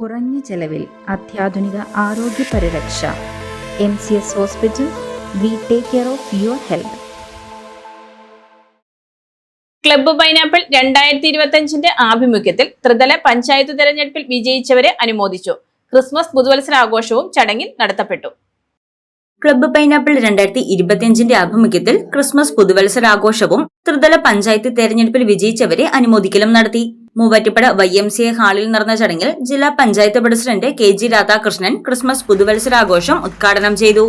കുറഞ്ഞ ചെലവിൽ അത്യാധുനിക ആരോഗ്യ പരിരക്ഷ. MCS hospital. We take care of your health. Club pineapple 2025 ആഭിമുഖ്യത്തിൽ ത്രിതല പഞ്ചായത്ത് തെരഞ്ഞെടുപ്പിൽ വിജയിച്ചവരെ അനുമോദിച്ചു. ക്രിസ്മസ് പുതുവത്സരാഘോഷവും ചടങ്ങിൽ നടത്തപ്പെട്ടു. ക്ലബ്ബ് പൈനാപ്പിൾ 2025 ആഭിമുഖ്യത്തിൽ ക്രിസ്മസ് പുതുവത്സരാഘോഷവും ത്രിതല പഞ്ചായത്ത് തെരഞ്ഞെടുപ്പിൽ വിജയിച്ചവരെ അനുമോദിക്കലും നടത്തി. മൂവാറ്റുപുഴ YMCA ഹാളിൽ നടന്ന ചടങ്ങിൽ ജില്ലാ panchayat president KG Radhakrishnan Christmas പുതുവത്സരാഘോഷം ഉദ്ഘാടനം ചെയ്തു.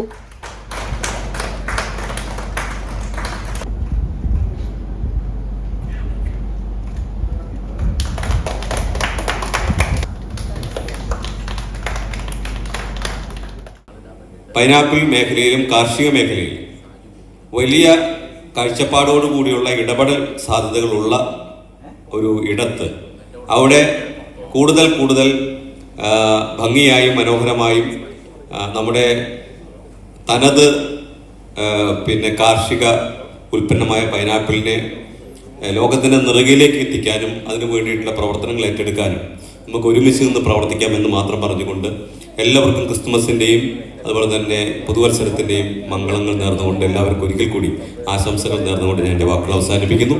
പൈനാപ്പിൾ മേഖലയിലും കാർഷിക മേഖലയിലും വലിയ കാഴ്ചപ്പാടോടുകൂടിയുള്ള ഇടപെടൽ സാധ്യതകളുള്ള ഒരു ഇടത്ത് അവിടെ കൂടുതൽ ഭംഗിയായും മനോഹരമായും നമ്മുടെ തനത് കാർഷിക ഉൽപ്പന്നമായ പൈനാപ്പിളിനെ ലോകത്തിൻ്റെ നിറകിലേക്ക് എത്തിക്കാനും അതിനു വേണ്ടിയിട്ടുള്ള പ്രവർത്തനങ്ങൾ ഏറ്റെടുക്കാനും നമുക്ക് ഒരുമിച്ച് നിന്ന് പ്രവർത്തിക്കാമെന്ന് മാത്രം പറഞ്ഞുകൊണ്ട് എല്ലാവർക്കും ക്രിസ്തുമസിൻ്റെയും അതുപോലെ തന്നെ പുതുവത്സരത്തിൻ്റെയും മംഗളങ്ങൾ നേർന്നുകൊണ്ട് എല്ലാവർക്കും ഒരിക്കൽ കൂടി ആശംസകൾ നേർന്നുകൊണ്ട് ഞാൻ എൻ്റെ വാക്കുകൾ അവസാനിപ്പിക്കുന്നു.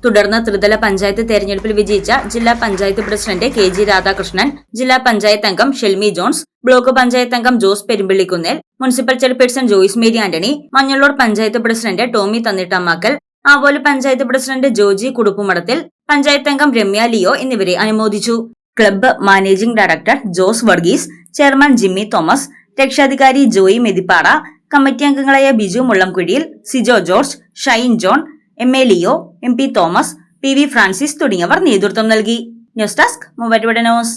തുടർന്ന് ത്രിതല പഞ്ചായത്ത് തെരഞ്ഞെടുപ്പിൽ വിജയിച്ച ജില്ലാ പഞ്ചായത്ത് പ്രസിഡന്റ് KG രാധാകൃഷ്ണൻ, ജില്ലാ പഞ്ചായത്ത് അംഗം ഷെൽമി ജോൺസ്, ബ്ലോക്ക് പഞ്ചായത്ത് അംഗം Jose Perumpillikkunnel, municipal chairperson Joyce Mary Antony, Manjallur panchayat president Tomy Thannittammakkal, Avol panchayat president Joji Kuduppumadathil, panchayat അംഗം രമ്യ ലിയോ എന്നിവരെ അനുമോദിച്ചു. Club managing director Jose Varghese, chairman Jimmy Thomas, രക്ഷാധികാരി ജോയി മെതിപ്പാറ, കമ്മിറ്റി അംഗങ്ങളായ Biju Mullamkuzhiyil, Sijo George, Shine John, MA Leo, MP Thomas, PV Francis തുടങ്ങിയവർ നേതൃത്വം നൽകി. News desk Muvattupuzha news.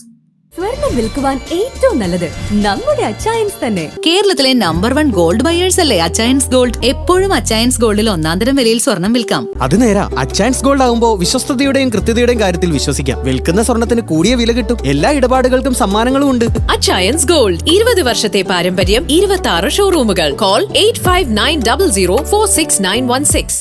സ്വർണം വിൽക്കുവാൻ ഏറ്റവും നല്ലത് നമ്മുടെ അച്ചയൻസ് തന്നെ. കേരളത്തിലെ നമ്പർ 1 ഗോൾഡ് ബയേഴ്സ് അല്ലേ അച്ചയൻസ് ഗോൾഡ്. എപ്പോഴും അച്ചയൻസ് ഗോൾഡിൽ ഒന്നാന്തരം വിലയിൽ സ്വർണം വിൽക്കാം. അത് നേരാ. അച്ചയൻസ് ഗോൾഡ് ആകുമ്പോൾ വിശ്വസ്തയുടെയും കൃത്യതയുടെയും കാര്യത്തിൽ വിശ്വസിക്കാം. വിൽക്കുന്ന സ്വർണത്തിന് കൂടിയ വില കിട്ടും. എല്ലാ ഇടപാടുകൾക്കും സമ്മാനങ്ങളും ഉണ്ട്. അച്ചയൻസ് ഗോൾഡ് 20 വർഷത്തെ പാരമ്പര്യം, 26 ഷോറൂമുകൾ. കോൾ 8590046916.